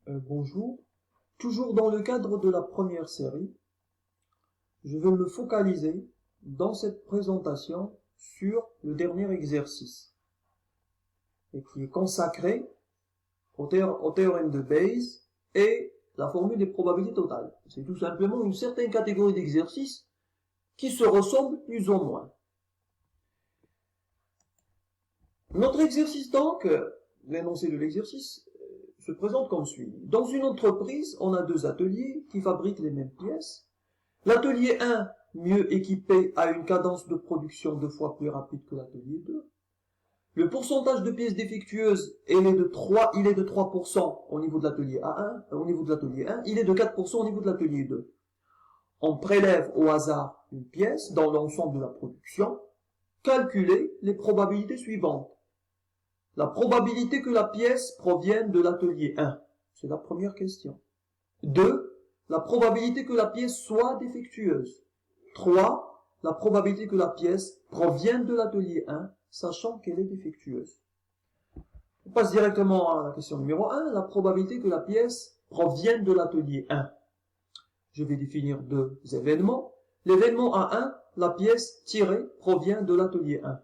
Bonjour. Toujours dans le cadre de la première série, je vais me focaliser dans cette présentation sur le dernier exercice et qui est consacré au théorème de Bayes et la formule des probabilités totales. C'est tout simplement une certaine catégorie d'exercices qui se ressemblent plus ou moins. Notre exercice donc, l'énoncé de l'exercice, se présente comme suit. Dans une entreprise, on a deux ateliers qui fabriquent les mêmes pièces. L'atelier 1, mieux équipé, a une cadence de production 2 fois plus rapide que l'atelier 2. Le pourcentage de pièces défectueuses, il est de 3% au niveau de l'atelier 1, il est de 4% au niveau de l'atelier 2. On prélève au hasard une pièce dans l'ensemble de la production. Calculez les probabilités suivantes. La probabilité que la pièce provienne de l'atelier 1, c'est la première question. 2. La probabilité que la pièce soit défectueuse. 3. La probabilité que la pièce provienne de l'atelier 1, sachant qu'elle est défectueuse. On passe directement à la question numéro 1, la probabilité que la pièce provienne de l'atelier 1. Je vais définir deux événements. L'événement A1, la pièce tirée provient de l'atelier 1.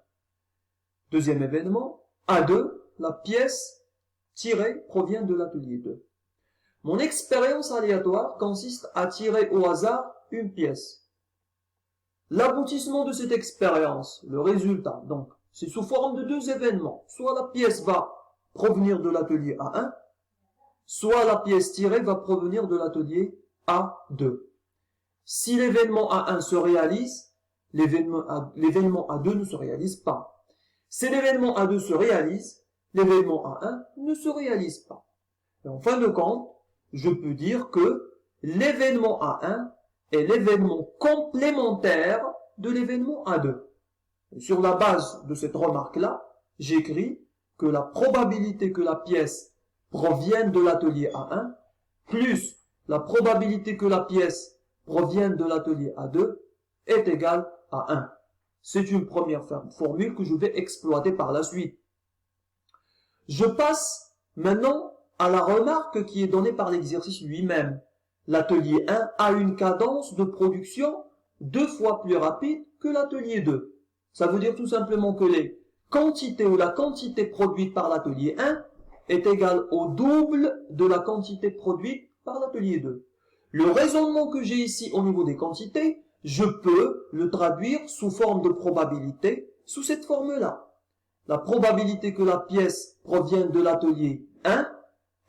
Deuxième événement, A2, la pièce tirée provient de l'atelier 2. Mon expérience aléatoire consiste à tirer au hasard une pièce. L'aboutissement de cette expérience, le résultat, donc, c'est sous forme de deux événements. Soit la pièce va provenir de l'atelier A1, soit la pièce tirée va provenir de l'atelier A2. Si l'événement A1 se réalise, l'événement A2 ne se réalise pas. Si l'événement A2 se réalise, l'événement A1 ne se réalise pas. Et en fin de compte, je peux dire que l'événement A1 est l'événement complémentaire de l'événement A2. Et sur la base de cette remarque-là, j'écris que la probabilité que la pièce provienne de l'atelier A1 plus la probabilité que la pièce provienne de l'atelier A2 est égale à 1. C'est une première formule que je vais exploiter par la suite. Je passe maintenant à la remarque qui est donnée par l'exercice lui-même. L'atelier 1 a une cadence de production 2 fois plus rapide que l'atelier 2. Ça veut dire tout simplement que les quantités ou la quantité produite par l'atelier 1 est égale au double de la quantité produite par l'atelier 2. Le raisonnement que j'ai ici au niveau des quantités, je peux le traduire sous forme de probabilité, sous cette forme-là. La probabilité que la pièce provienne de l'atelier 1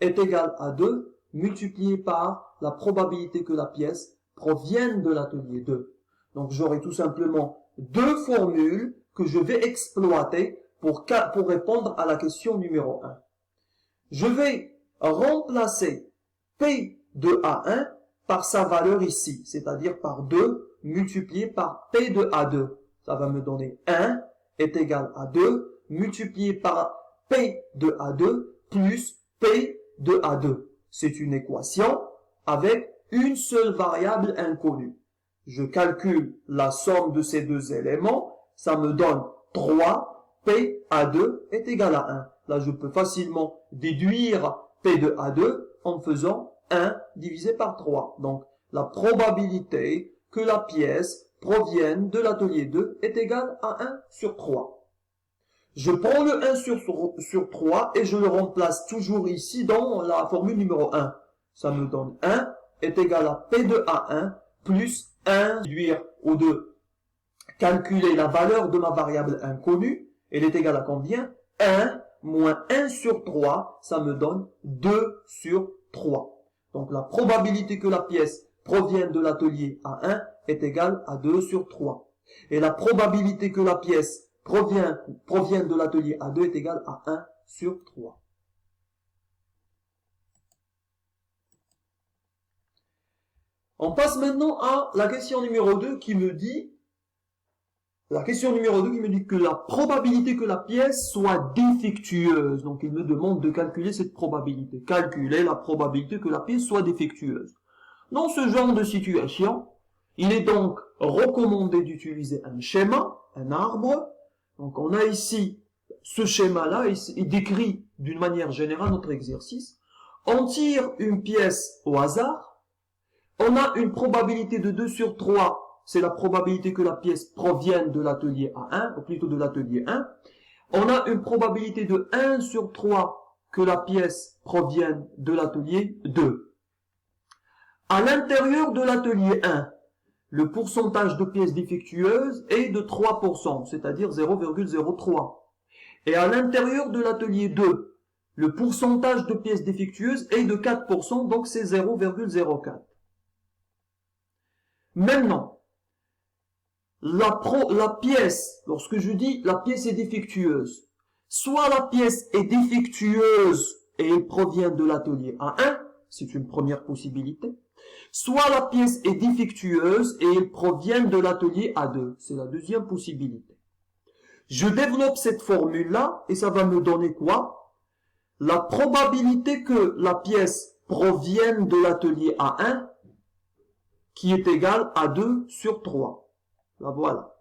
est égale à 2 multiplié par la probabilité que la pièce provienne de l'atelier 2. Donc j'aurai tout simplement deux formules que je vais exploiter pour répondre à la question numéro 1. Je vais remplacer P de A1 par sa valeur ici, c'est-à-dire par 2 multiplié par P de A2. Ça va me donner 1 est égal à 2 multiplié par P de A2 plus P de A2. C'est une équation avec une seule variable inconnue. Je calcule la somme de ces deux éléments, ça me donne 3, P A2 est égal à 1. Là, je peux facilement déduire P de A2 en faisant 1 divisé par 3. Donc, la probabilité que la pièce provienne de l'atelier 2 est égale à 1 sur 3. Je prends le 1 sur 3 et je le remplace toujours ici dans la formule numéro 1. Ça me donne 1 est égal à P de A1 plus 1 réduire au 2. Calculer la valeur de ma variable inconnue, elle est égale à combien? 1 moins 1 sur 3, ça me donne 2 sur 3. Donc la probabilité que la pièce provienne de l'atelier A1 est égale à 2 sur 3. Et la probabilité que la pièce provienne de l'atelier A2 est égale à 1 sur 3. On passe maintenant à la question numéro 2 qui me dit que la probabilité que la pièce soit défectueuse. Donc il me demande de calculer cette probabilité. Calculer la probabilité que la pièce soit défectueuse. Dans ce genre de situation, il est donc recommandé d'utiliser un schéma, un arbre. Donc on a ici ce schéma-là, il décrit d'une manière générale notre exercice. On tire une pièce au hasard. On a une probabilité de 2 sur 3. C'est la probabilité que la pièce provienne de l'atelier A1, ou plutôt de l'atelier 1. On a une probabilité de 1 sur 3 que la pièce provienne de l'atelier 2. À l'intérieur de l'atelier 1, le pourcentage de pièces défectueuses est de 3%, c'est-à-dire 0,03. Et à l'intérieur de l'atelier 2, le pourcentage de pièces défectueuses est de 4%, donc c'est 0,04. Maintenant, la pièce, lorsque je dis la pièce est défectueuse, soit la pièce est défectueuse et elle provient de l'atelier A1, c'est une première possibilité, soit la pièce est défectueuse et elle provient de l'atelier A2, c'est la deuxième possibilité. Je développe cette formule-là et ça va me donner quoi? La probabilité que la pièce provienne de l'atelier A1 qui est égale à 2 sur 3. La voilà.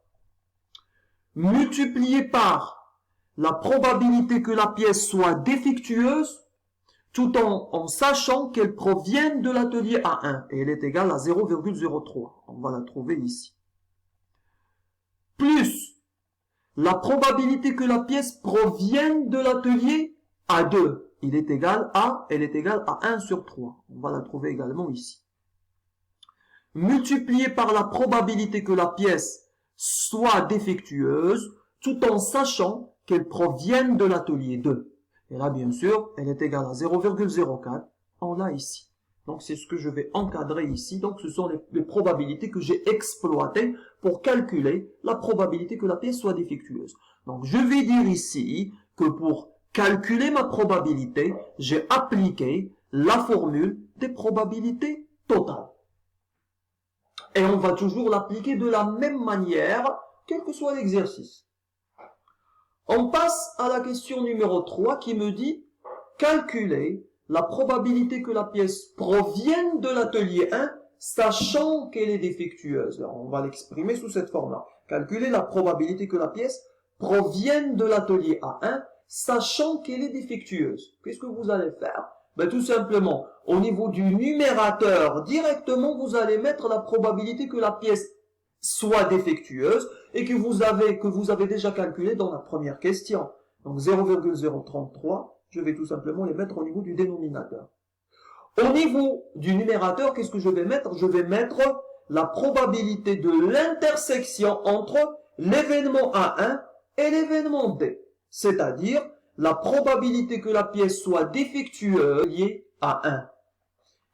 Multiplié par la probabilité que la pièce soit défectueuse tout en sachant qu'elle provienne de l'atelier A1 et elle est égale à 0,03. On va la trouver ici. Plus la probabilité que la pièce provienne de l'atelier A2, elle est égale à 1 sur 3. On va la trouver également ici. Multiplié par la probabilité que la pièce soit défectueuse, tout en sachant qu'elle provienne de l'atelier 2. Et là, bien sûr, elle est égale à 0,04. On l'a ici. Donc, c'est ce que je vais encadrer ici. Donc, ce sont les probabilités que j'ai exploitées pour calculer la probabilité que la pièce soit défectueuse. Donc, je vais dire ici que pour calculer ma probabilité, j'ai appliqué la formule des probabilités totales. Et on va toujours l'appliquer de la même manière, quel que soit l'exercice. On passe à la question numéro 3 qui me dit calculer la probabilité que la pièce provienne de l'atelier 1, sachant qu'elle est défectueuse. Alors, on va l'exprimer sous cette forme-là. Calculer la probabilité que la pièce provienne de l'atelier A1, sachant qu'elle est défectueuse. Qu'est-ce que vous allez faire? Ben, tout simplement, au niveau du numérateur, directement, vous allez mettre la probabilité que la pièce soit défectueuse et que vous avez déjà calculé dans la première question. Donc 0,033, je vais tout simplement les mettre au niveau du dénominateur. Au niveau du numérateur, qu'est-ce que je vais mettre? Je vais mettre la probabilité de l'intersection entre l'événement A1 et l'événement D. C'est-à-dire la probabilité que la pièce soit défectueuse liée à 1.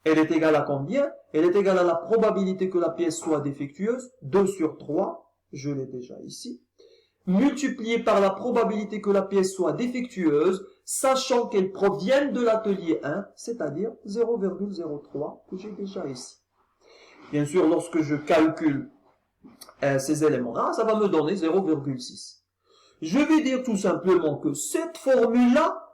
Elle est égale à combien? Elle est égale à la probabilité que la pièce soit défectueuse, 2 sur 3, je l'ai déjà ici, multiplié par la probabilité que la pièce soit défectueuse, sachant qu'elle provienne de l'atelier 1, c'est-à-dire 0,03 que j'ai déjà ici. Bien sûr, lorsque je calcule ces éléments-là, ça va me donner 0,6. Je vais dire tout simplement que cette formule-là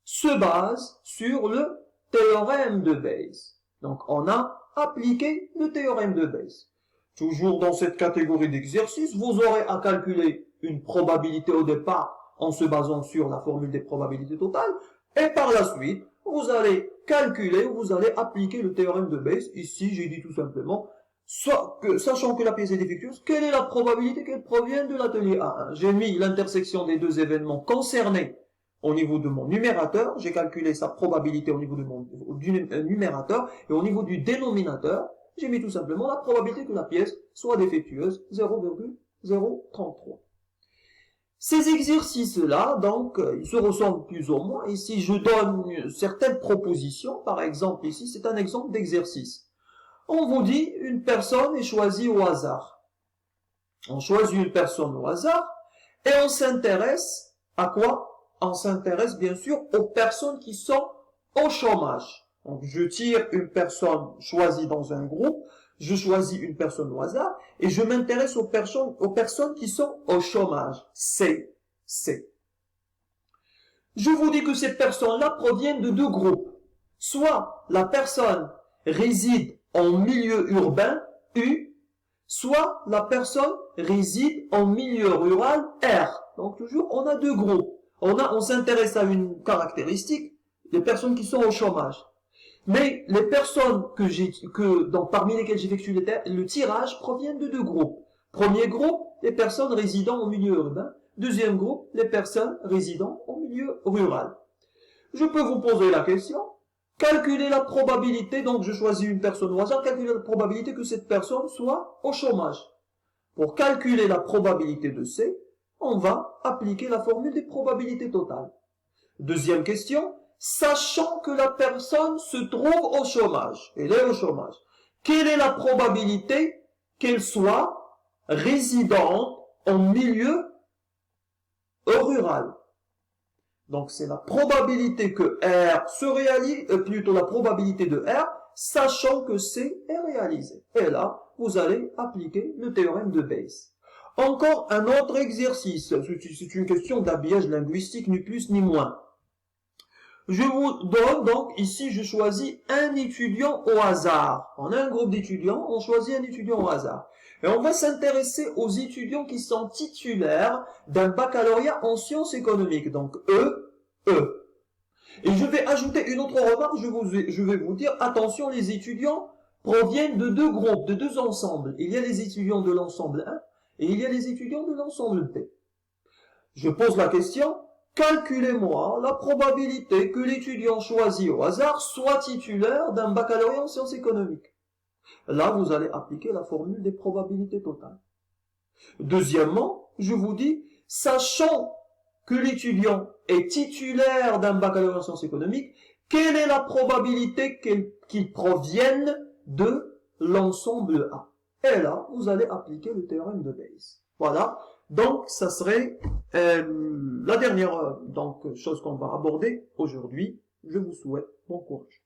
se base sur le théorème de Bayes. Donc, on a appliqué le théorème de Bayes. Toujours dans cette catégorie d'exercices, vous aurez à calculer une probabilité au départ en se basant sur la formule des probabilités totales. Et par la suite, vous allez calculer ou vous allez appliquer le théorème de Bayes. Ici, j'ai dit tout simplement, sachant que la pièce est défectueuse, quelle est la probabilité qu'elle provienne de l'atelier A1? J'ai mis l'intersection des deux événements concernés au niveau de mon numérateur, j'ai calculé sa probabilité au niveau du numérateur, et au niveau du dénominateur, j'ai mis tout simplement la probabilité que la pièce soit défectueuse, 0,033. Ces exercices-là, donc, ils se ressemblent plus ou moins. Ici, je donne certaines propositions. Par exemple, ici, c'est un exemple d'exercice. On vous dit, une personne est choisie au hasard. On choisit une personne au hasard, et on s'intéresse à quoi? On s'intéresse bien sûr aux personnes qui sont au chômage. Donc, je tire une personne choisie dans un groupe, je choisis une personne au hasard et je m'intéresse aux personnes qui sont au chômage. C. Je vous dis que ces personnes-là proviennent de deux groupes. Soit la personne réside en milieu urbain, U, soit la personne réside en milieu rural, R. Donc toujours, on a deux groupes. On s'intéresse à une caractéristique, des personnes qui sont au chômage. Mais les personnes parmi lesquelles j'effectue le tirage proviennent de deux groupes. Premier groupe, les personnes résidant en milieu urbain. Deuxième groupe, les personnes résidant en milieu rural. Je peux vous poser la question, calculer la probabilité, donc je choisis une personne au hasard, calculer la probabilité que cette personne soit au chômage. Pour calculer la probabilité de C, on va appliquer la formule des probabilités totales. Deuxième question, sachant que la personne se trouve au chômage, elle est au chômage, quelle est la probabilité qu'elle soit résidente en milieu rural? Donc c'est la probabilité que R se réalise, plutôt la probabilité de R, sachant que C est réalisé. Et là, vous allez appliquer le théorème de Bayes. Encore un autre exercice, c'est une question d'habillage linguistique, ni plus ni moins. Je vous donne donc, ici je choisis un étudiant au hasard. On a un groupe d'étudiants, on choisit un étudiant au hasard. Et on va s'intéresser aux étudiants qui sont titulaires d'un baccalauréat en sciences économiques. Donc eux. Et je vais ajouter une autre remarque, je vais vous dire, attention, les étudiants proviennent de deux groupes, de deux ensembles. Il y a les étudiants de l'ensemble 1 et il y a les étudiants de l'ensemble B. Je pose la question, calculez-moi la probabilité que l'étudiant choisi au hasard soit titulaire d'un baccalauréat en sciences économiques. Là, vous allez appliquer la formule des probabilités totales. Deuxièmement, je vous dis, sachant que l'étudiant est titulaire d'un baccalauréat en sciences économiques, quelle est la probabilité qu'il provienne de l'ensemble A? Et là, vous allez appliquer le théorème de Bayes. Voilà. Donc, ça serait la dernière chose qu'on va aborder aujourd'hui. Je vous souhaite bon courage.